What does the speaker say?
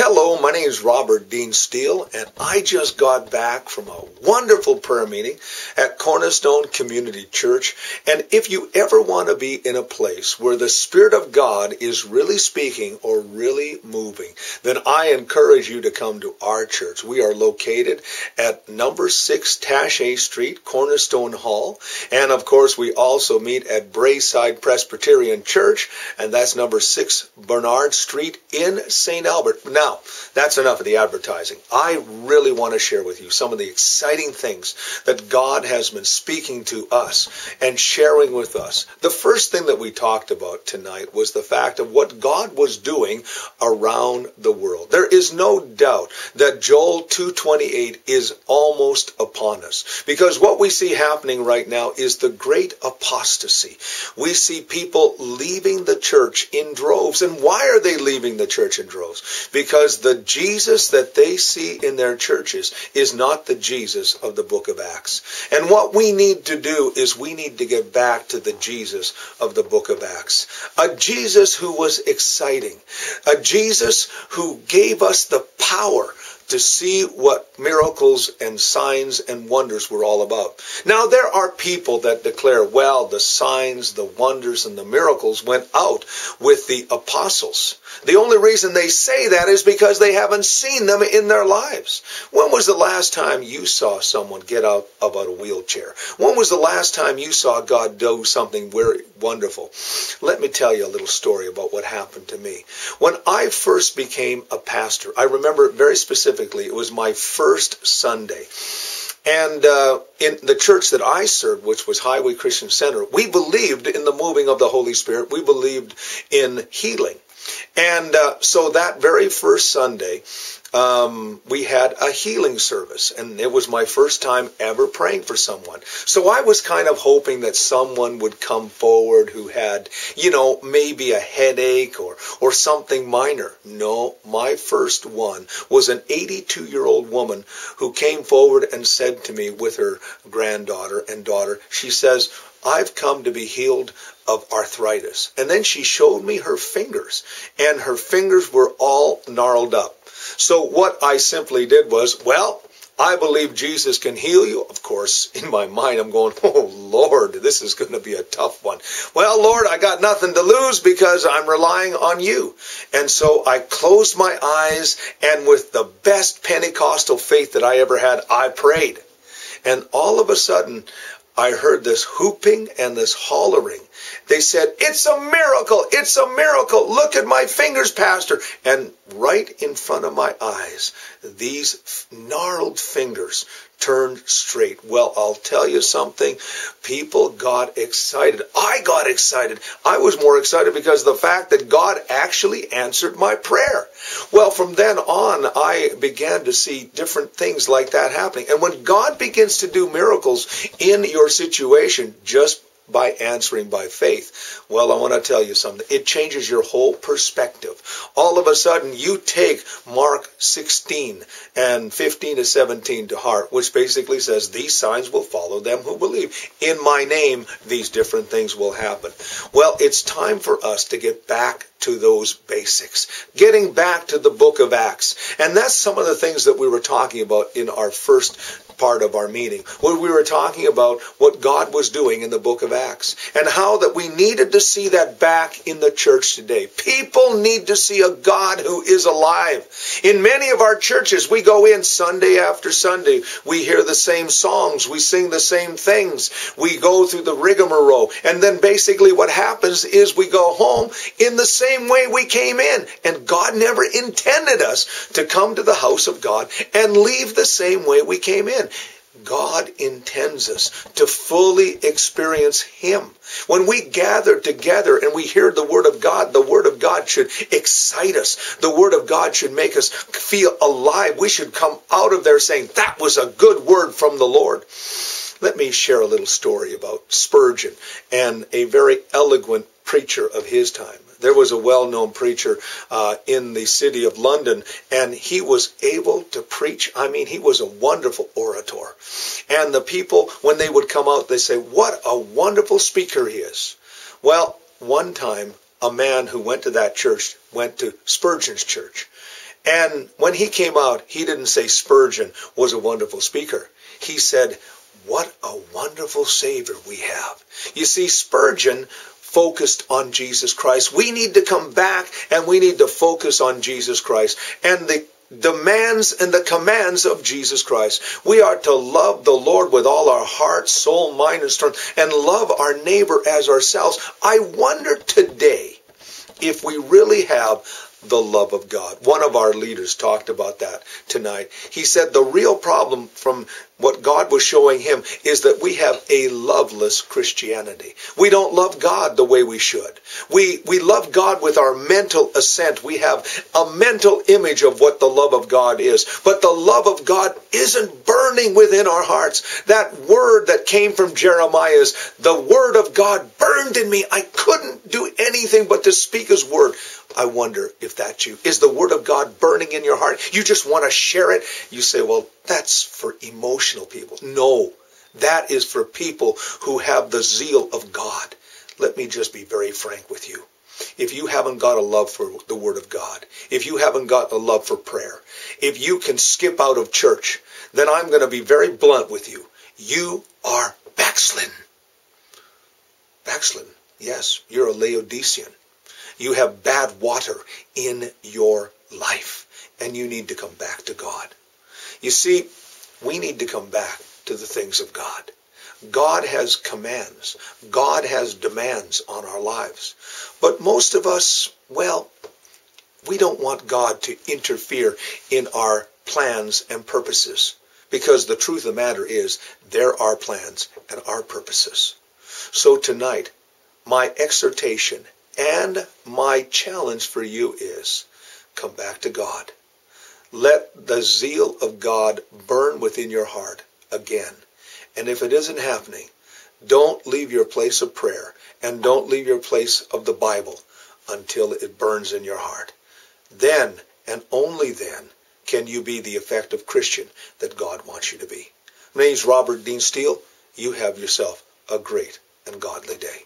Hello, my name is Robert Dean Steele, and I just got back from a wonderful prayer meeting at Cornerstone Community Church. And if you ever want to be in a place where the Spirit of God is really speaking or really moving, then I encourage you to come to our church. We are located at number 6 Taché Street, Cornerstone Hall. And of course, we also meet at Braeside Presbyterian Church, and that's number 6 Bernard Street in St. Albert. Now, that's enough of the advertising. I really want to share with you some of the exciting things that God has been speaking to us and sharing with us. The first thing that we talked about tonight was the fact of what God was doing around the world. There is no doubt that Joel 2:28 is almost upon us, because what we see happening right now is the great apostasy. We see people leaving the church in droves. And why are they leaving the church in droves? Because the Jesus that they see in their churches is not the Jesus of the book of Acts. And what we need to do is we need to get back to the Jesus of the book of Acts. A Jesus who was exciting. A Jesus who gave us the power to see what miracles and signs and wonders were all about. Now, there are people that declare, well, the signs, the wonders, and the miracles went out with the apostles. The only reason they say that is because they haven't seen them in their lives. When was the last time you saw someone get out of a wheelchair? When was the last time you saw God do something very wonderful? Let me tell you a little story about what happened to me. When I first became a pastor, I remember it very specifically. It was my first Sunday. And in the church that I served, which was Highway Christian Center, we believed in the moving of the Holy Spirit. We believed in healing. And so that very first Sunday, we had a healing service, and it was my first time ever praying for someone. So I was kind of hoping that someone would come forward who had, maybe a headache or something minor. No, my first one was an 82-year-old woman who came forward and said to me with her granddaughter and daughter, she says, I've come to be healed of arthritis. And then she showed me her fingers, and her fingers were all gnarled up. So what I simply did was, well, I believe Jesus can heal you. Of course, in my mind, I'm going, oh, Lord, this is going to be a tough one. Well, Lord, I got nothing to lose because I'm relying on you. And so I closed my eyes, and with the best Pentecostal faith that I ever had, I prayed. And all of a sudden, I heard this whooping and this hollering. They said, it's a miracle. It's a miracle. Look at my fingers, Pastor. And right in front of my eyes, these gnarled fingers turned straight. Well, I'll tell you something. People got excited. I got excited. I was more excited because of the fact that God actually answered my prayer. Well, from then on, I began to see different things like that happening. And when God begins to do miracles in your situation, just by answering by faith, well, I want to tell you something. It changes your whole perspective. All of a sudden, you take Mark 16 and 15 to 17 to heart, which basically says, these signs will follow them who believe. In my name, these different things will happen. Well, it's time for us to get back to those basics, getting back to the book of Acts. And that's some of the things that we were talking about in our first part of our meeting, where we were talking about what God was doing in the book of Acts, and how that we needed to see that back in the church today. People need to see a God who is alive. In many of our churches, we go in Sunday after Sunday, we hear the same songs, we sing the same things, we go through the rigmarole, and then basically what happens is we go home in the same way we came in. And God never intended us to come to the house of God and leave the same way we came in. God intends us to fully experience Him. When we gather together and we hear the Word of God should excite us. The Word of God should make us feel alive. We should come out of there saying, that was a good word from the Lord. Let me share a little story about Spurgeon and a very eloquent preacher of his time. There was a well-known preacher in the city of London, and he was able to preach. I mean, he was a wonderful orator. And the people, when they would come out, they say, what a wonderful speaker he is. Well, one time, a man who went to that church went to Spurgeon's church. And when he came out, he didn't say Spurgeon was a wonderful speaker. He said, what a wonderful Savior we have. You see, Spurgeon focused on Jesus Christ. We need to come back and we need to focus on Jesus Christ and the demands and the commands of Jesus Christ. We are to love the Lord with all our heart, soul, mind, and strength, and love our neighbor as ourselves. I wonder today if we really have the love of God. One of our leaders talked about that tonight. He said the real problem from what God was showing him is that we have a loveless Christianity. We don't love God the way we should. We love God with our mental assent. We have a mental image of what the love of God is. But the love of God isn't burning within our hearts. That word that came from Jeremiah is, the word of God burned in me. I couldn't do anything but to speak his word. I wonder if that's you. Is the word of God burning in your heart? You just want to share it? You say, well, that's for emotional people. No, that is for people who have the zeal of God. Let me just be very frank with you. If you haven't got a love for the word of God, if you haven't got a love for prayer, if you can skip out of church, then I'm going to be very blunt with you. You are backslidden. Backslidden. Yes, you're a Laodicean. You have bad water in your life, and you need to come back to God. You see, we need to come back to the things of God. God has commands. God has demands on our lives. But most of us, well, we don't want God to interfere in our plans and purposes, because the truth of the matter is there are plans and our purposes. So tonight, my exhortation and my challenge for you is, come back to God. Let the zeal of God burn within your heart again. And if it isn't happening, don't leave your place of prayer and don't leave your place of the Bible until it burns in your heart. Then, and only then, can you be the effective Christian that God wants you to be. My name is Robert Dean Steele. You have yourself a great and godly day.